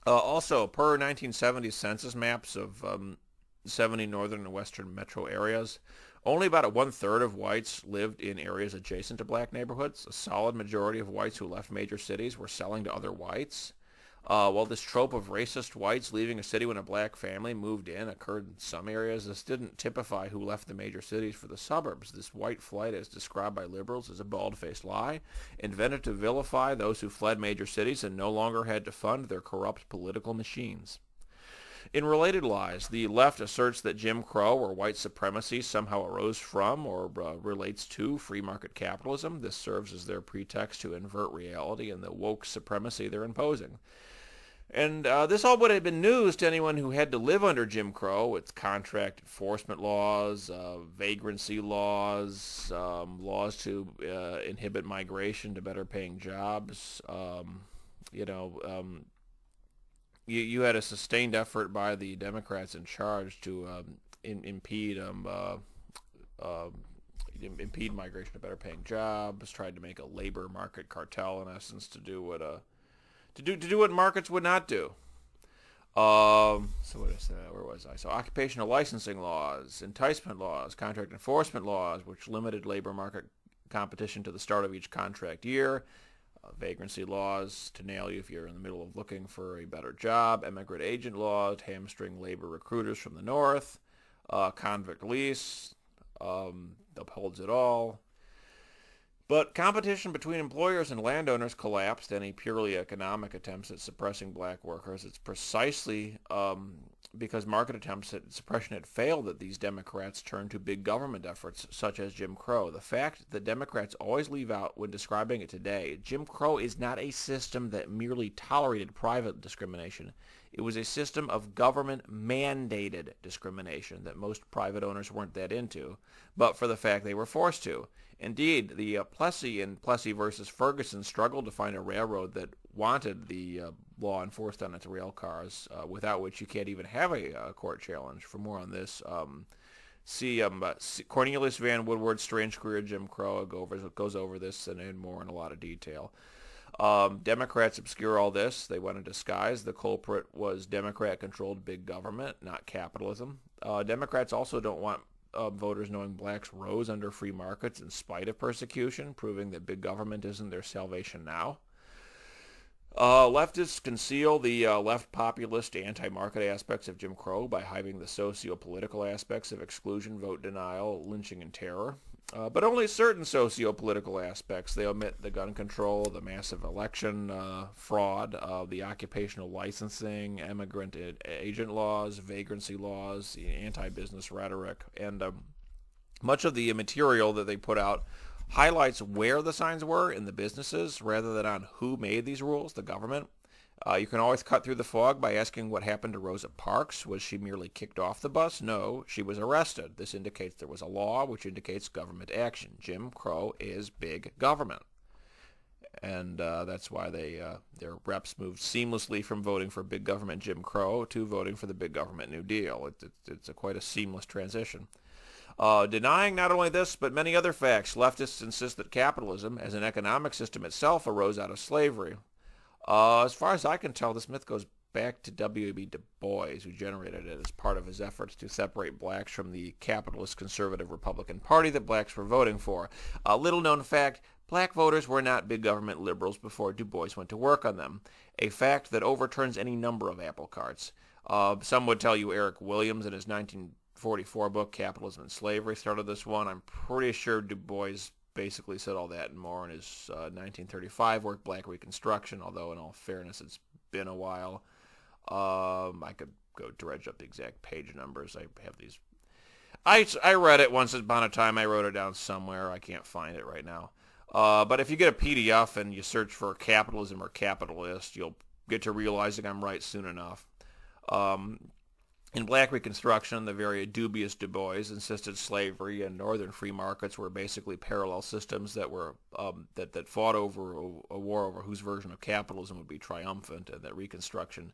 Also, per 1970 census maps of 70 northern and western metro areas, only about one-third of whites lived in areas adjacent to black neighborhoods. A solid majority of whites who left major cities were selling to other whites. While this trope of racist whites leaving a city when a black family moved in occurred in some areas, this didn't typify who left the major cities for the suburbs. This white flight, as described by liberals, is a bald-faced lie, invented to vilify those who fled major cities and no longer had to fund their corrupt political machines. In related lies, the left asserts that Jim Crow or white supremacy somehow arose from or relates to free market capitalism. This serves as their pretext to invert reality and the woke supremacy they're imposing. And this all would have been news to anyone who had to live under Jim Crow. Its contract enforcement laws, vagrancy laws, laws to inhibit migration to better paying jobs. You had a sustained effort by the Democrats in charge to impede migration to better paying jobs, tried to make a labor market cartel in essence to do what markets would not do. So what is that? Where was I? So occupational licensing laws, enticement laws, contract enforcement laws, which limited labor market competition to the start of each contract year. Vagrancy laws to nail you if you're in the middle of looking for a better job. Immigrant agent laws to hamstring labor recruiters from the north. Convict lease upholds it all. But competition between employers and landowners collapsed any purely economic attempts at suppressing black workers. It's precisely because market attempts at suppression had failed that these Democrats turned to big government efforts such as Jim Crow. The fact that Democrats always leave out when describing it today, Jim Crow is not a system that merely tolerated private discrimination. It was a system of government-mandated discrimination that most private owners weren't that into, but for the fact they were forced to. Indeed, the Plessy and Plessy versus Ferguson struggled to find a railroad that wanted the law enforced on its rail cars, without which you can't even have a court challenge. For more on this, see Cornelius Van Woodward's Strange Career of Jim Crow goes over this and more in a lot of detail. Democrats obscure all this. They went in disguise. The culprit was Democrat-controlled big government, not capitalism. Democrats also don't want voters knowing blacks rose under free markets in spite of persecution, proving that big government isn't their salvation now. Leftists conceal the left populist anti-market aspects of Jim Crow by hiding the socio-political aspects of exclusion, vote denial, lynching, and terror. But only certain socio-political aspects. They omit the gun control, the massive election fraud, the occupational licensing, immigrant agent laws, vagrancy laws, the anti-business rhetoric, and much of the material that they put out highlights where the signs were in the businesses rather than on who made these rules, the government. You can always cut through the fog by asking what happened to Rosa Parks. Was she merely kicked off the bus? No, she was arrested. This indicates there was a law, which indicates government action. Jim Crow is big government. and that's why their reps moved seamlessly from voting for big government Jim Crow to voting for the big government New Deal. It's quite a seamless transition. Denying not only this, but many other facts, leftists insist that capitalism, as an economic system itself, arose out of slavery. As far as I can tell, this myth goes back to W.E.B. Du Bois, who generated it as part of his efforts to separate blacks from the capitalist conservative Republican Party that blacks were voting for. A little-known fact, black voters were not big government liberals before Du Bois went to work on them, a fact that overturns any number of apple carts. Some would tell you Eric Williams in his 1944 book, Capitalism and Slavery, started this one. I'm pretty sure Du Bois basically said all that and more in his 1935 work, Black Reconstruction, although in all fairness, it's been a while. I could go dredge up the exact page numbers. I have these. I read it once upon a time. I wrote it down somewhere. I can't find it right now. But if you get a PDF and you search for capitalism or capitalist, you'll get to realizing I'm right soon enough. In Black Reconstruction, the very dubious Du Bois insisted slavery and northern free markets were basically parallel systems that were that fought over a war over whose version of capitalism would be triumphant, and that Reconstruction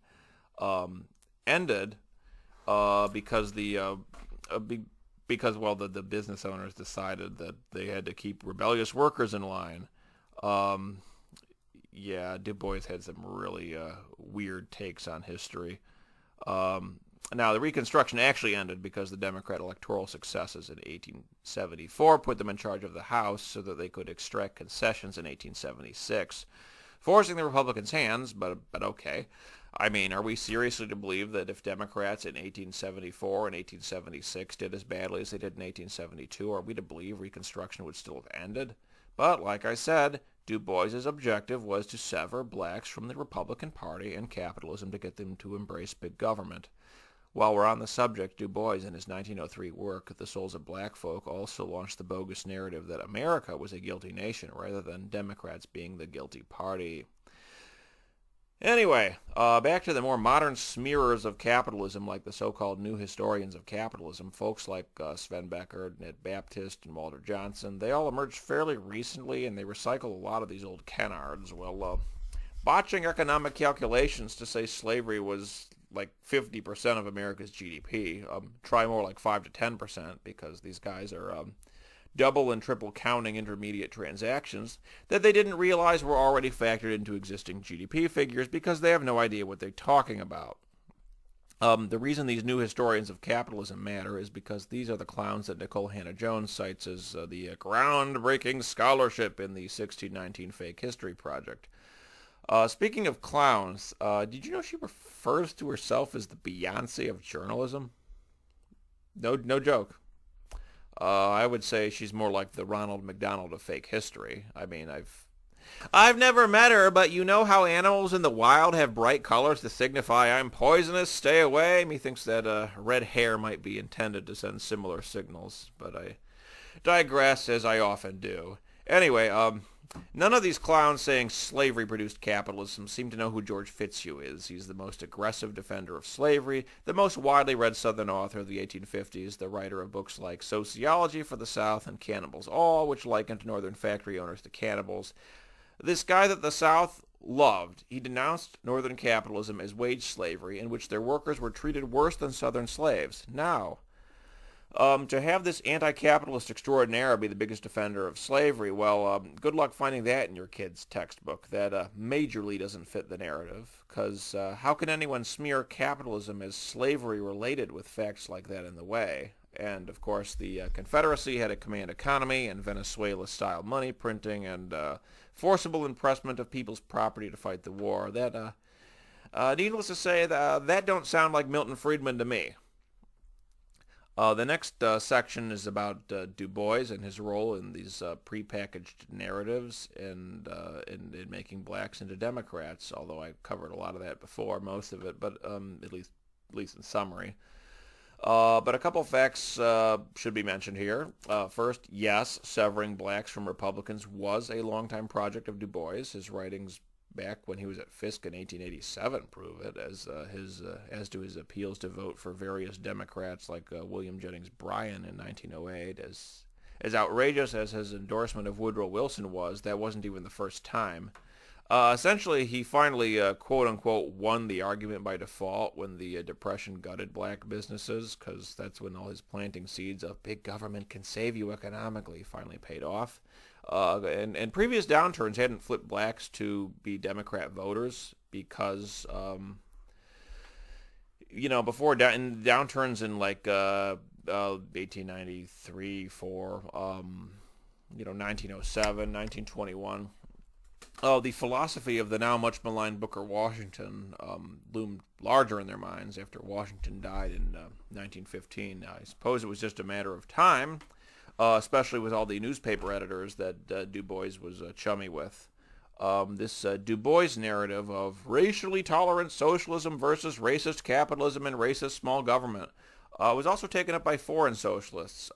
ended because the business owners decided that they had to keep rebellious workers in line. Yeah, Du Bois had some really weird takes on history. Now, the Reconstruction actually ended because the Democrat electoral successes in 1874 put them in charge of the House so that they could extract concessions in 1876, forcing the Republicans' hands, but okay. I mean, are we seriously to believe that if Democrats in 1874 and 1876 did as badly as they did in 1872, are we to believe Reconstruction would still have ended? But, like I said, Du Bois's objective was to sever blacks from the Republican Party and capitalism to get them to embrace big government. While we're on the subject, Du Bois, in his 1903 work, The Souls of Black Folk, also launched the bogus narrative that America was a guilty nation rather than Democrats being the guilty party. Anyway, back to the more modern smearers of capitalism, like the so-called new historians of capitalism, folks like Sven Becker, Ned Baptist, and Walter Johnson. They all emerged fairly recently, and they recycle a lot of these old canards. Well, botching economic calculations to say slavery was like 50% of America's GDP. Try more like 5 to 10%, because these guys are double and triple counting intermediate transactions that they didn't realize were already factored into existing GDP figures because they have no idea what they're talking about. The reason these new historians of capitalism matter is because these are the clowns that Nicole Hannah-Jones cites as the groundbreaking scholarship in the 1619 Fake History Project. Speaking of clowns, did you know she refers to herself as the Beyonce of journalism? No joke. I would say she's more like the Ronald McDonald of fake history. I mean, I've never met her, but you know how animals in the wild have bright colors to signify I'm poisonous, stay away? Methinks that red hair might be intended to send similar signals, but I digress, as I often do. Anyway, none of these clowns saying slavery produced capitalism seem to know who George Fitzhugh is. He's the most aggressive defender of slavery, the most widely read Southern author of the 1850s, the writer of books like Sociology for the South and Cannibals All, which likened Northern factory owners to cannibals. This guy that the South loved, he denounced Northern capitalism as wage slavery, in which their workers were treated worse than Southern slaves. Now, to have this anti-capitalist extraordinaire be the biggest defender of slavery, well, good luck finding that in your kid's textbook. That majorly doesn't fit the narrative, because how can anyone smear capitalism as slavery-related with facts like that in the way? And, of course, the Confederacy had a command economy and Venezuela-style money printing and forcible impressment of people's property to fight the war. That, needless to say, that don't sound like Milton Friedman to me. The next section is about Du Bois and his role in these prepackaged narratives and in making blacks into Democrats, although I covered a lot of that before, most of it, but at least in summary. But a couple facts should be mentioned here. First, yes, severing blacks from Republicans was a longtime project of Du Bois. His writings back when he was at Fisk in 1887 prove it, as do his appeals to vote for various Democrats like William Jennings Bryan in 1908, As outrageous as his endorsement of Woodrow Wilson was, that wasn't even the first time. Essentially, he finally, quote-unquote, won the argument by default when the Depression gutted black businesses, because that's when all his planting seeds of big government can save you economically finally paid off. And previous downturns hadn't flipped blacks to be Democrat voters because, before in downturns in like 1893, 4, 1907, 1921, the philosophy of the now much maligned Booker Washington loomed larger in their minds after Washington died in 1915. I suppose it was just a matter of time, especially with all the newspaper editors that Du Bois was chummy with. This Du Bois narrative of racially tolerant socialism versus racist capitalism and racist small government was also taken up by foreign socialists.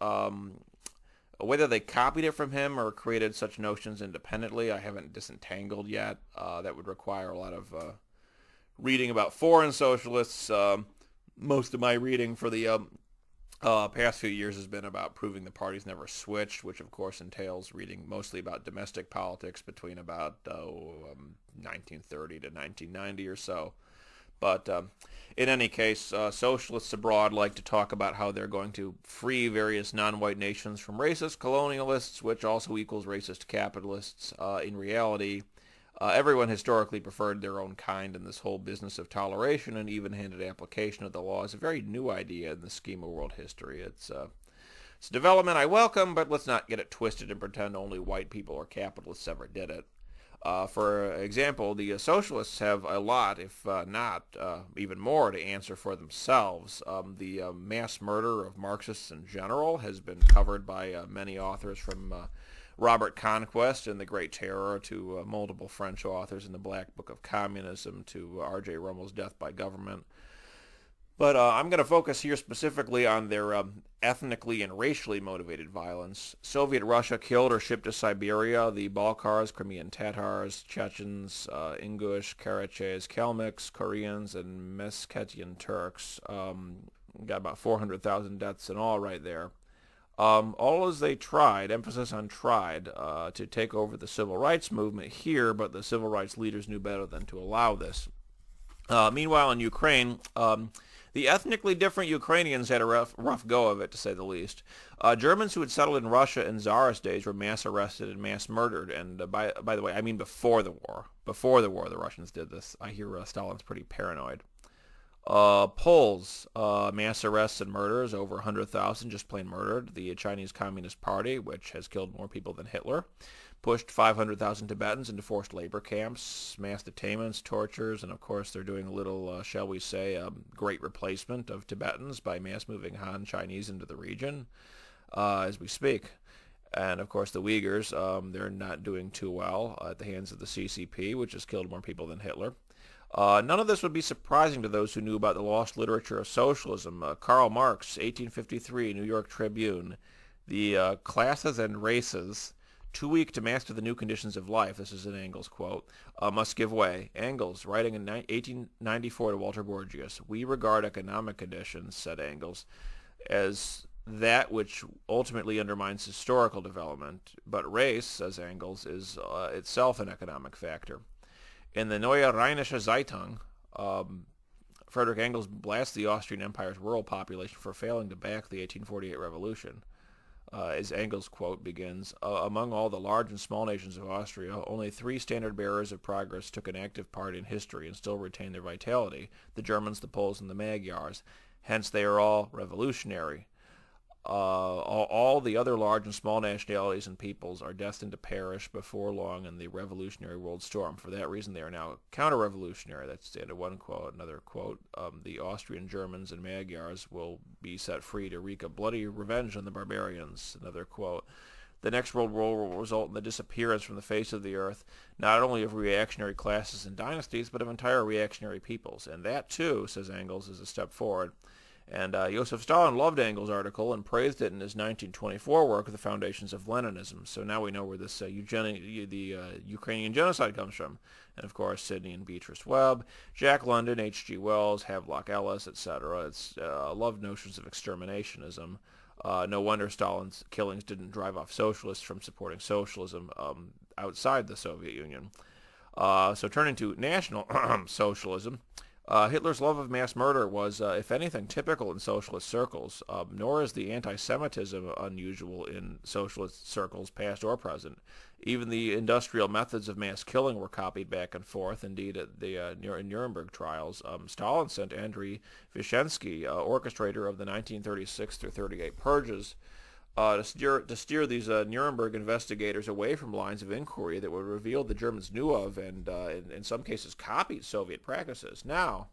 Whether they copied it from him or created such notions independently, I haven't disentangled yet. That would require a lot of reading about foreign socialists. Most of my reading for the past few years has been about proving the parties never switched, which of course entails reading mostly about domestic politics between about 1930 to 1990 or so. But in any case, socialists abroad like to talk about how they're going to free various non-white nations from racist colonialists, which also equals racist capitalists. In reality, everyone historically preferred their own kind, and this whole business of toleration and even-handed application of the law is a very new idea in the scheme of world history. It's a development I welcome, but let's not get it twisted and pretend only white people or capitalists ever did it. For example, the socialists have a lot, if not even more, to answer for themselves. The mass murder of Marxists in general has been covered by many authors, from Robert Conquest in The Great Terror to multiple French authors in the Black Book of Communism to R.J. Rummel's Death by Government. But I'm going to focus here specifically on their ethnically and racially motivated violence. Soviet Russia killed or shipped to Siberia the Balkars, Crimean Tatars, Chechens, Ingush, Karachi's, Kalmyks, Koreans, and Meskhetian Turks. Got about 400,000 deaths in all right there. All as they tried, emphasis on tried, to take over the civil rights movement here, but the civil rights leaders knew better than to allow this. Meanwhile, in Ukraine, the ethnically different Ukrainians had a rough go of it, to say the least. Germans who had settled in Russia in Tsarist days were mass arrested and mass murdered. And by the way, I mean before the war. Before the war, the Russians did this. I hear Stalin's pretty paranoid. Poles, mass arrests and murders, over 100,000 just plain murdered. The Chinese Communist Party, which has killed more people than Hitler, pushed 500,000 Tibetans into forced labor camps, mass detainments, tortures, and of course they're doing a little, shall we say, great replacement of Tibetans by mass moving Han Chinese into the region as we speak. And of course the Uyghurs, they're not doing too well at the hands of the CCP, which has killed more people than Hitler. None of this would be surprising to those who knew about the lost literature of socialism. Karl Marx, 1853, New York Tribune. The classes and races, too weak to master the new conditions of life, this is an Engels quote, must give way. Engels, writing in 1894 to Walter Borgias, we regard economic conditions, said Engels, as that which ultimately undermines historical development. But race, says Engels, is itself an economic factor. In the Neue Rheinische Zeitung, Friedrich Engels blasts the Austrian Empire's rural population for failing to back the 1848 revolution. As Engels' quote begins, among all the large and small nations of Austria, only 3 standard-bearers of progress took an active part in history and still retain their vitality, the Germans, the Poles, and the Magyars. Hence they are all revolutionary. All the other large and small nationalities and peoples are destined to perish before long in the revolutionary world storm. For that reason, they are now counter-revolutionary. That's the end of one quote. Another quote, the Austrian Germans and Magyars will be set free to wreak a bloody revenge on the barbarians. Another quote, the next world war will result in the disappearance from the face of the earth, not only of reactionary classes and dynasties, but of entire reactionary peoples. And that, too, says Engels, is a step forward. And Joseph Stalin loved Engels' article and praised it in his 1924 work, The Foundations of Leninism. So now we know where this Ukrainian genocide comes from. And of course, Sidney and Beatrice Webb, Jack London, H.G. Wells, Havelock Ellis, etc. It's loved notions of exterminationism. No wonder Stalin's killings didn't drive off socialists from supporting socialism outside the Soviet Union. So turning to national socialism, Hitler's love of mass murder was, if anything, typical in socialist circles, nor is the anti-Semitism unusual in socialist circles, past or present. Even the industrial methods of mass killing were copied back and forth. Indeed, at the Nuremberg trials, Stalin sent Andrei Vishensky, orchestrator of the 1936-38 purges, to steer these Nuremberg investigators away from lines of inquiry that would reveal the Germans knew of and, in some cases, copied Soviet practices. Now,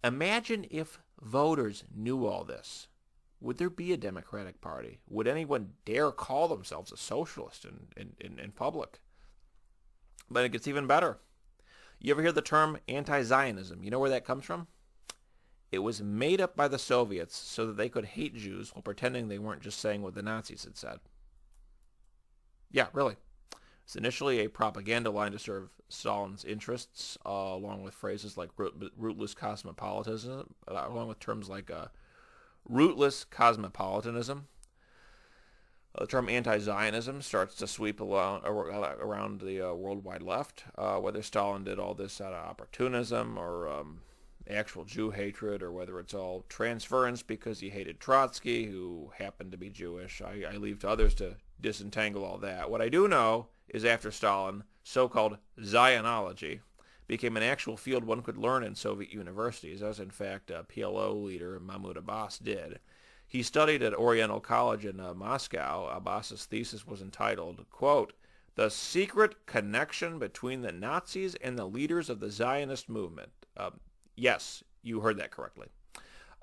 imagine if voters knew all this. Would there be a Democratic Party? Would anyone dare call themselves a socialist in public? But it gets even better. You ever hear the term anti-Zionism? You know where that comes from? It was made up by the Soviets so that they could hate Jews while pretending they weren't just saying what the Nazis had said. Yeah, really. It's initially a propaganda line to serve Stalin's interests, along with phrases like rootless cosmopolitanism, along with terms like rootless cosmopolitanism. The term anti-Zionism starts to sweep around the worldwide left. Whether Stalin did all this out of opportunism or actual Jew hatred, or whether it's all transference because he hated Trotsky, who happened to be Jewish, I leave to others to disentangle all that. What I do know is after Stalin, so-called Zionology became an actual field one could learn in Soviet universities, as in fact PLO leader Mahmoud Abbas did. He studied at Oriental College in Moscow. Abbas's thesis was entitled, quote, "The Secret Connection Between the Nazis and the Leaders of the Zionist Movement." Yes, you heard that correctly.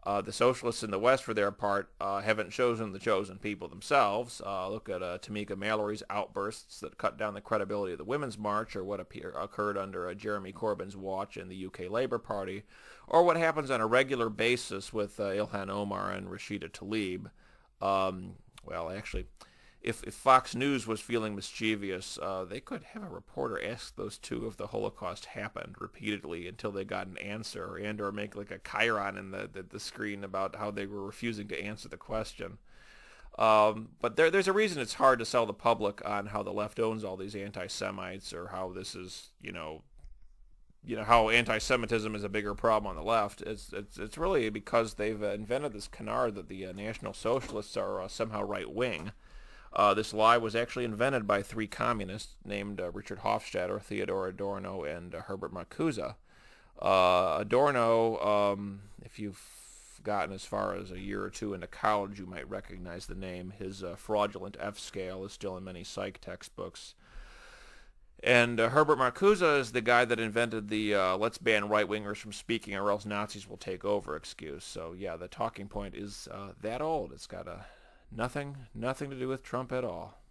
The socialists in the West, for their part, haven't chosen the chosen people themselves. Look at Tamika Mallory's outbursts that cut down the credibility of the Women's March, or what occurred under Jeremy Corbyn's watch in the UK Labour Party, or what happens on a regular basis with Ilhan Omar and Rashida Tlaib. Well, actually, if Fox News was feeling mischievous, they could have a reporter ask those two if the Holocaust happened repeatedly until they got an answer, and or make like a chyron in the screen about how they were refusing to answer the question. But there's a reason it's hard to sell the public on how the left owns all these anti-Semites, or how this is, how anti-Semitism is a bigger problem on the left. It's really because they've invented this canard that the National Socialists are somehow right-wing. This lie was actually invented by three communists named Richard Hofstadter, Theodor Adorno, and Herbert Marcuse. Adorno, if you've gotten as far as a year or two into college, you might recognize the name. His fraudulent F scale is still in many psych textbooks. And Herbert Marcuse is the guy that invented the let's ban right-wingers from speaking or else Nazis will take over excuse. So yeah, the talking point is that old. It's got nothing to do with Trump at all.